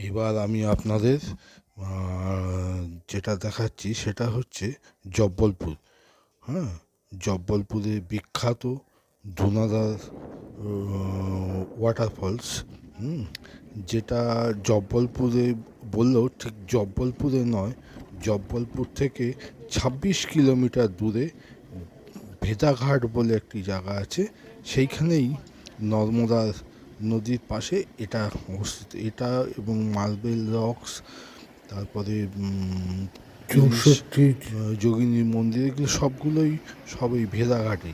এবার আমি আপনাদের যেটা দেখাচ্ছি সেটা হচ্ছে জব্বলপুর। হ্যাঁ, জব্বলপুরে বিখ্যাত ধুনাধার ওয়াটারফলস। যেটা জব্বলপুরে বললেও ঠিক জব্বলপুরে নয়, জব্বলপুর থেকে 26 কিলোমিটার দূরে ভেদাঘাট বলে একটি জায়গা আছে, সেইখানেই নর্মদা নদীর পাশে এটা অবস্থিত। এটা এবং মার্বেল রক্স, তারপরে 64 যোগিনী মন্দির, এগুলো সবগুলোই সবই ভেদাঘাটে।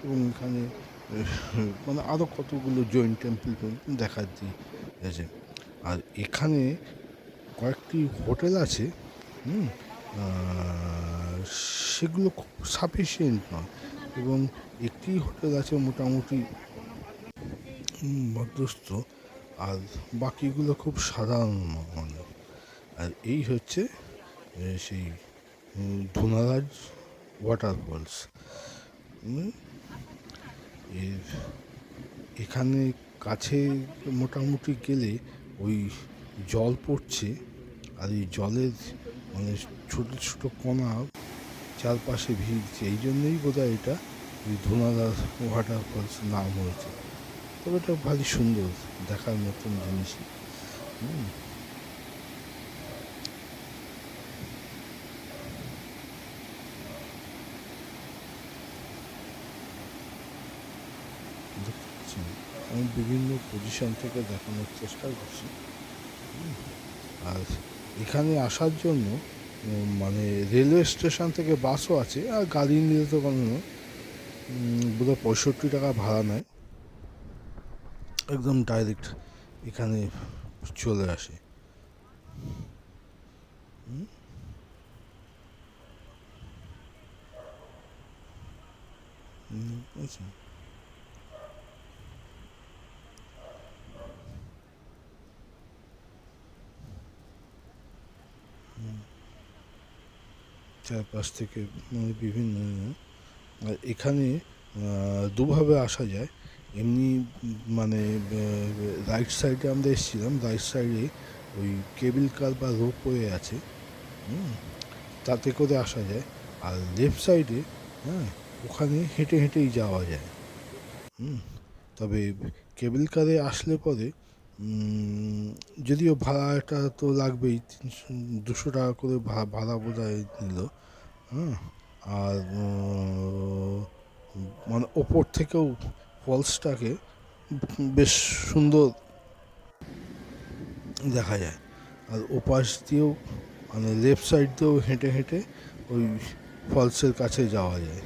এবং এখানে মানে আরও কতগুলো জৈন টেম্পল দেখার আছে। আর এখানে কয়েকটি হোটেল আছে, সেগুলো খুব সাফিসিয়েন্ট নয়, এবং একটি হোটেল আছে মোটামুটি মধ্যস্থ, আর বাকিগুলো খুব সাধারণ মানে। আর এই হচ্ছে সেই ধুনারাজ ওয়াটারফলস। এর এখানে কাছে মোটামুটি গেলে ওই জল পড়ছে, আর এই জলের মানে ছোটো ছোটো কণা চারপাশে ভিড়ছে, এই জন্যই বোধহয় এটা ওই ধুনারাজ ওয়াটারফলস নাম হয়েছে। তবে এটা ভারী সুন্দর, দেখার মতন জিনিসই। আমি বিভিন্ন পজিশন থেকে দেখানোর চেষ্টা করছি। আর এখানে আসার জন্য মানে রেলওয়ে স্টেশন থেকে বাসও আছে, আর গাড়ি নিলে তো কোনো বোধহয় 65 টাকা ভাড়া নেয়, একদম ডাইরেক্ট এখানে চলে আসে। আচ্ছা, চারপাশ থেকে মানে বিভিন্ন, আর এখানে দুভাবে আসা যায়। এমনি মানে রাইট সাইডে আমরা এসেছিলাম, রাইট সাইডে ওই কেবল কার বা রোপওয়ে আছে, তাতে করে আসা যায়। আর লেফট সাইডে, ওখানে হেঁটে হেঁটেই যাওয়া যায়। তবে কেবল কারে আসলে পরে যদিও ভাড়াটা তো লাগবেই, 200 টাকা করে ভাড়া বোধহয় নিল। আর মানে ওপর থেকেও ফলসটাকে বেশ সুন্দর দেখা যায়। আর ওপাশ দিয়েও মানে লেফট সাইড দিয়েও হেঁটে হেঁটে ওই ফলসের কাছে যাওয়া যায়।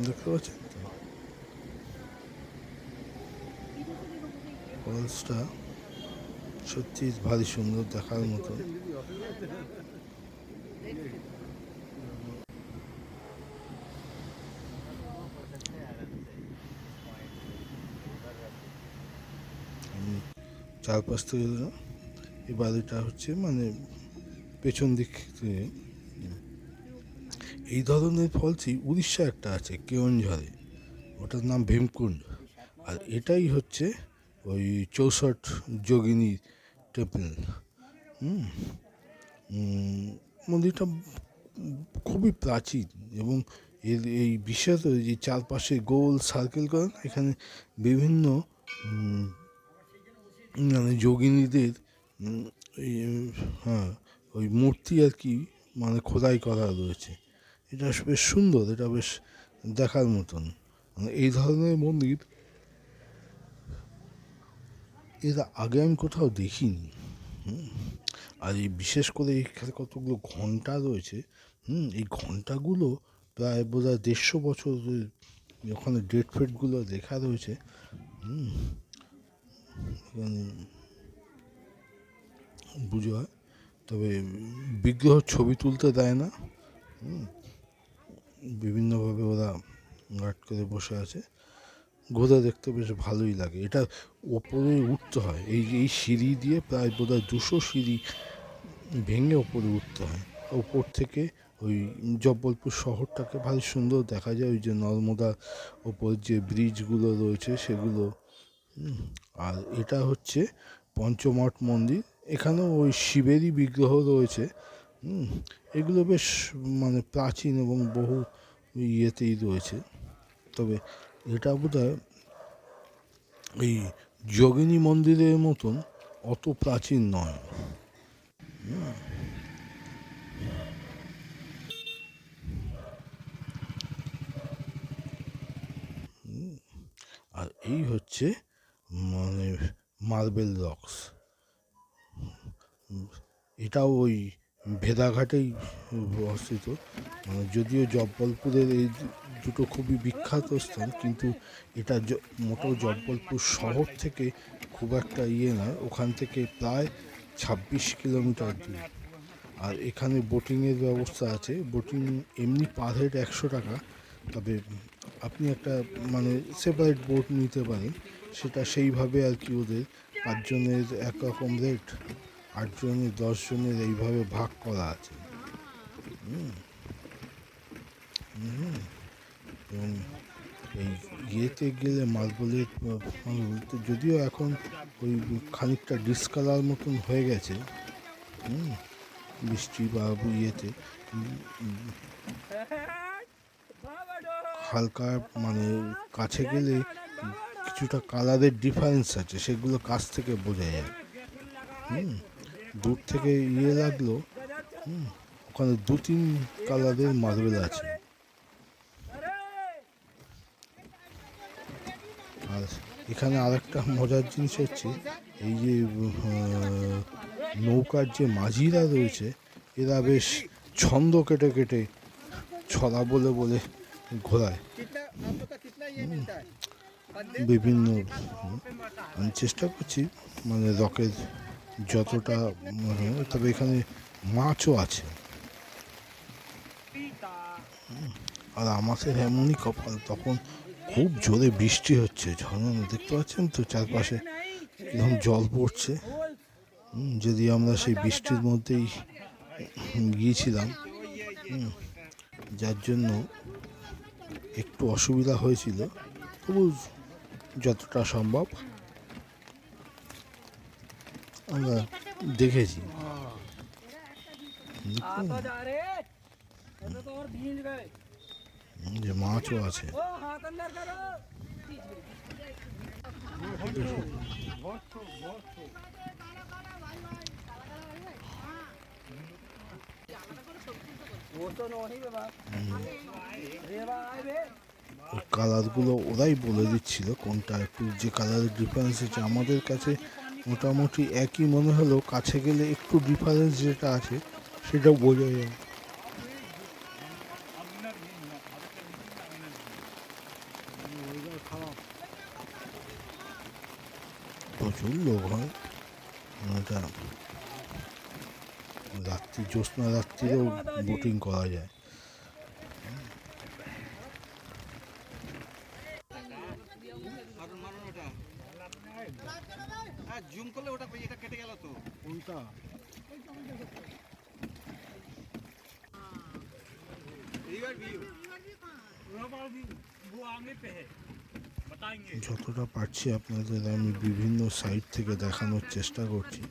দেখতে পাচ্ছেন তো ফলসটা সত্যি ভারী সুন্দর, দেখার মতো। চারপাশ থেকে এই বাড়িটা হচ্ছে মানে পেছন দিক থেকে। এই ধরনের ফলসই উড়িষ্যা একটা আছে কেওনঝড়ে, ওটার নাম ভীমকুণ্ড। আর এটাই হচ্ছে ওই 64 যোগিনী টেম্পল। মন্দিরটা খুবই প্রাচীন, এবং এর এই বিশেষত যে চারপাশে গোল সার্কেল করে এখানে বিভিন্ন মানে যোগিনীদের হ্যাঁ ওই মূর্তি আর কি মানে খোদাই করা রয়েছে। এটা বেশ সুন্দর, এটা বেশ দেখার মতন। মানে এই ধরনের মন্দির এর আগে আমি কোথাও দেখিনি। আর এই বিশেষ করে এখানে কতগুলো ঘন্টা রয়েছে। এই ঘন্টাগুলো প্রায় বোধহয় 150 বছর, ওখানে ডেট ফেটগুলো লেখা রয়েছে। বুঝে হয়, তবে বিগ্রহ ছবি তুলতে দেয় না, বিভিন্নভাবে ওরা গার্ড করে বসে আছে। ঘোরা দেখতে বেশ ভালোই লাগে। এটা ওপরে উঠতে হয়, এই সিঁড়ি দিয়ে প্রায় বোধহয় 200 সিঁড়ি ভেঙে ওপরে উঠতে হয়। ওপর থেকে ওই জব্বলপুর শহরটাকে ভালো সুন্দর দেখা যায়, ওই যে নর্মদার ওপর যে ব্রিজগুলো রয়েছে সেগুলো। আর এটা হচ্ছে পঞ্চমঠ মন্দির, এখানেও ওই শিবেরই বিগ্রহ রয়েছে। এগুলো বেশ মানে প্রাচীন এবং বহু ইয়েতেই রয়েছে। তবে এটা বোধহয় এই যোগিনী মন্দিরের মতন অত প্রাচীন নয়। আর এই হচ্ছে মানে মার্বেল রক্স। এটাও ওই ভেদাঘাটেই অবস্থিত। যদিও জব্বলপুরের এই দুটো খুবই বিখ্যাত স্থান, কিন্তু এটা মোটেও জব্বলপুর শহর থেকে খুব একটা নয়, ওখান থেকে প্রায় 26 কিলোমিটার দূর। আর এখানে বোটিংয়ের ব্যবস্থা আছে। বোটিং এমনি পার হেড 100 টাকা, তবে আপনি একটা মানে সেপারেট বোট নিতে পারেন, সেটা সেইভাবে আর কি ওদের 5 জনের একরকম রেট, 8 জনের 10 জনের এইভাবে ভাগ করা আছে। এবং এই ইয়েতে গেলে মার্বেলের যদিও এখন ওই খানিকটা ডিসকালার মতন হয়ে গেছে বৃষ্টি বা ইয়েতে, হালকা মানে কাছে গেলে কিছুটা কালারের ডিফারেন্স আছে, সেগুলো কাছ থেকে বোঝা যায়। দূর থেকে লাগলো ওখানে 2-3 কালারের মার্বেল আছে। আর এখানে আরেকটা মজার জিনিস হচ্ছে, এই যে নৌকার যে মাঝিরা রয়েছে, এরা বেশ ছন্দ কেটে কেটে ছড়া বলে বলে ঘোরায় বিভিন্ন। আমি চেষ্টা করছি মানে রকের যতটা, তবে এখানে মাছও আছে। আর আমাদের এমনই কপাল, তখন খুব জোরে বৃষ্টি হচ্ছে, ঝর্ণা দেখতে পাচ্ছেন তো চারপাশে এরকম জল পড়ছে। যদি আমরা সেই বৃষ্টির মধ্যেই গিয়েছিলাম, যার জন্য একটু অসুবিধা হয়েছিল, তবু যতটা সম্ভব আমরা দেখেছি। যে মাছও আছে। কালারগুলো ওরাই বলে দিচ্ছিল কোনটা একটু, যে কালারের ডিফারেন্স আছে আমাদের কাছে মোটামুটি একই মনে হলো, কাছে গেলে একটু ডিফারেন্স যেটা আছে সেটা বোঝা যায়। প্রচুর লোক হয় এটা, রাত্রি জ্যোৎস্না রাত্রিরেও বোটিং করা যায়। জুম করলে ওটা এটা কেটে গেল তো কোনটা। যতটা পারছি আপনাদের আমি বিভিন্ন সাইট থেকে দেখানোর চেষ্টা করছি।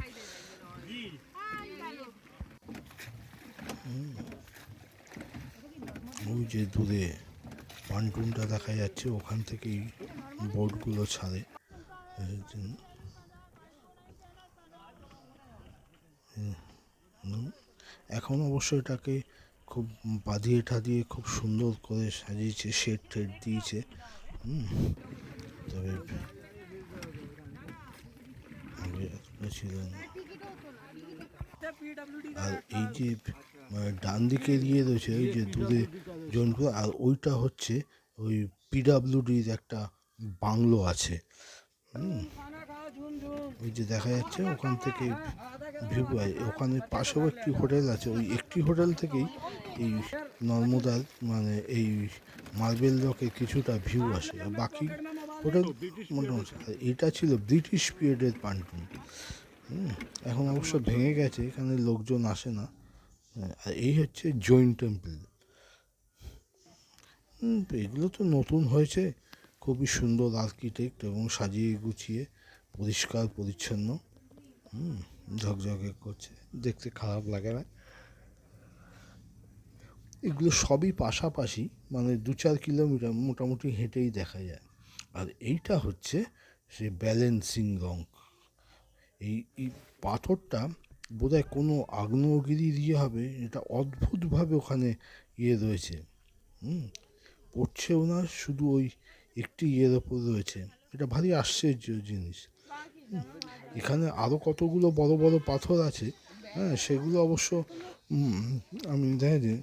ওই যে দূরে পান্টুনটা দেখা যাচ্ছে, ওখান থেকেই বোটগুলো ছাড়ে। এখন অবশ্য এটাকে খুব বাঁধিয়ে ঠাদিয়ে খুব সুন্দর করে সাজিয়েছে, শেড টেড দিয়েছে। তবে ছিল না। আর এই যে ডান দিকে দিয়ে রয়েছে ওই যে দূরে জনপুর, আর ওইটা হচ্ছে ওই পিডাব্লিউডির একটা বাংলো আছে। ওই যে দেখা যাচ্ছে ওখান থেকে ভিউ পায়। ওখানে পাশেও একটি হোটেল আছে, ওই একটি হোটেল থেকেই এই নর্মদার মানে এই মার্বেল রকের কিছুটা ভিউ আসে, আর বাকি হোটেল মোটামুটি। এটা ছিল ব্রিটিশ পিরিয়ডের পান্টুন। এখন অবশ্য ভেঙে গেছে, এখানে লোকজন আসে না। আর এই হচ্ছে জৈন টেম্পল। এগুলো তো নতুন হয়েছে, খুবই সুন্দর আর্কিটেক্ট এবং সাজিয়ে গুছিয়ে পরিষ্কার পরিচ্ছন্ন। ঝকঝকে করছে, দেখতে খারাপ লাগে না। এগুলো সবই পাশাপাশি, মানে 2-4 কিলোমিটার মোটামুটি হেঁটেই দেখা যায়। আর এইটা হচ্ছে সে ব্যালেন্সিং রং। এই পাথরটা বোধহয় কোনো আগ্নেয়গিরি দিয়ে হবে, এটা অদ্ভুতভাবে ওখানে রয়েছে। পড়ছেও না, শুধু ওই একটি ওপর রয়েছে। এটা ভারী আশ্চর্য জিনিস। এখানে আরও কতগুলো বড় বড় পাথর আছে, হ্যাঁ, সেগুলো অবশ্য আমি দেখি যে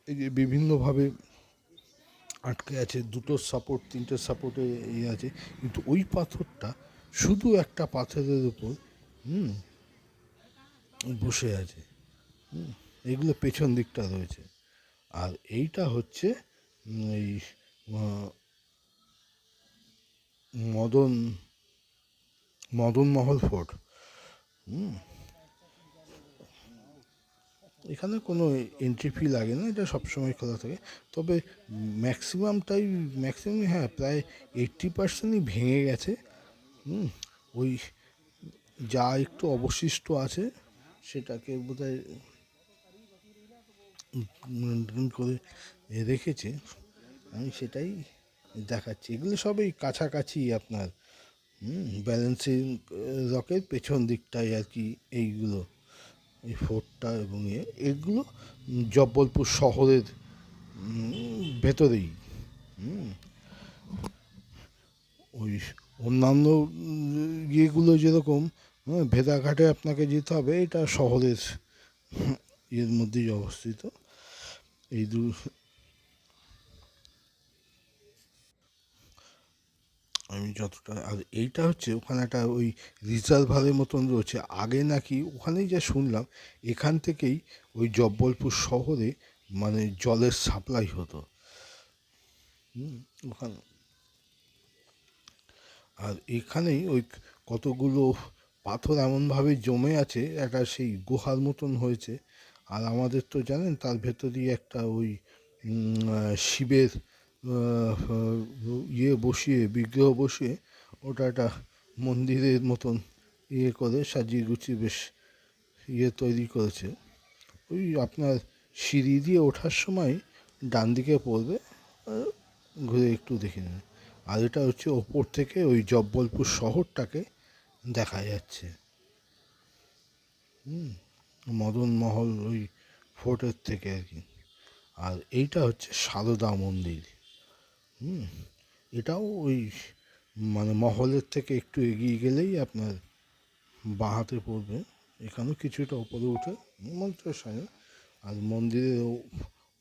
এই যে বিভিন্নভাবে আটকে আছে, 2টো সাপোর্ট 3টে সাপোর্টে আছে, কিন্তু ওই পাথরটা শুধু একটা পাথরের উপর বসে আছে। এগুলো পেছন দিকটা রয়েছে। আর এইটা হচ্ছে এই মদন মদনমহল ফোর্ট। এখানে কোনো এন্ট্রি ফি লাগে না, এটা সবসময় খোলা থাকে। তবে ম্যাক্সিমাম হ্যাঁ প্রায় 80%ই ভেঙে গেছে। ওই যা একটু অবশিষ্ট আছে সেটাকে বোধহয় মেনটেন করে রেখেছে, আমি সেটাই দেখাচ্ছি। এগুলো সবই কাছাকাছি আপনার ব্যালেন্সিং রকের পেছন দিকটায় আর কি এইগুলো, এই ফোর্টটা এবং এগুলো জব্বলপুর শহরের ভেতরেই। ওই অন্যান্য ইয়েগুলো যেরকম ভেদাঘাটে আপনাকে যেতে হবে, এটা শহরের এর মধ্যেই অবস্থিত। এই আমি যতটা, আর এইটা হচ্ছে ওখানে একটা ওই রিজার্ভারের মতন রয়েছে। আগে নাকি ওখানেই যা শুনলাম, এখান থেকেই ওই জব্বলপুর শহরে মানে জলের সাপ্লাই হতো ওখানে। আর এখানেই ওই কতগুলো পাথর এমনভাবে জমে আছে, একটা সেই গুহার মতন হয়েছে। আর আমাদের তো জানেন তার ভেতরেই একটা ওই শিবের বসিয়ে, বিগ্রহ বসিয়ে ওটা একটা মন্দিরের মতন করে সাজিয়ে গুছিয়ে বেশ তৈরি করেছে। ওই আপনার সিঁড়ি দিয়ে ওঠার সময় ডান দিকে পড়বে, ঘুরে একটু দেখে নেবে। আর এটা হচ্ছে ওপর থেকে ওই জব্বলপুর শহরটাকে দেখা যাচ্ছে মদনমহল ওই ফোর্টের থেকে আর কি। আর এইটা হচ্ছে সারদা মন্দির। এটাও ওই মানে মহলের থেকে একটু এগিয়ে গেলেই আপনার বাঁ হাতে পড়বে। এখানেও কিছুটা ওপরে উঠে মন্ত্রের সামনে। আর মন্দিরের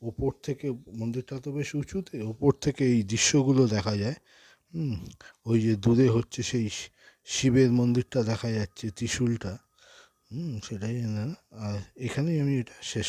ওপর থেকে, মন্দিরটা তো বেশ উঁচুতে, ওপর থেকে এই দৃশ্যগুলো দেখা যায়। ওই যে দূরে হচ্ছে সেই শিবের মন্দিরটা দেখা যাচ্ছে, ত্রিশূলটা। সেটাই না। আর এখানেই আমি এটা শেষ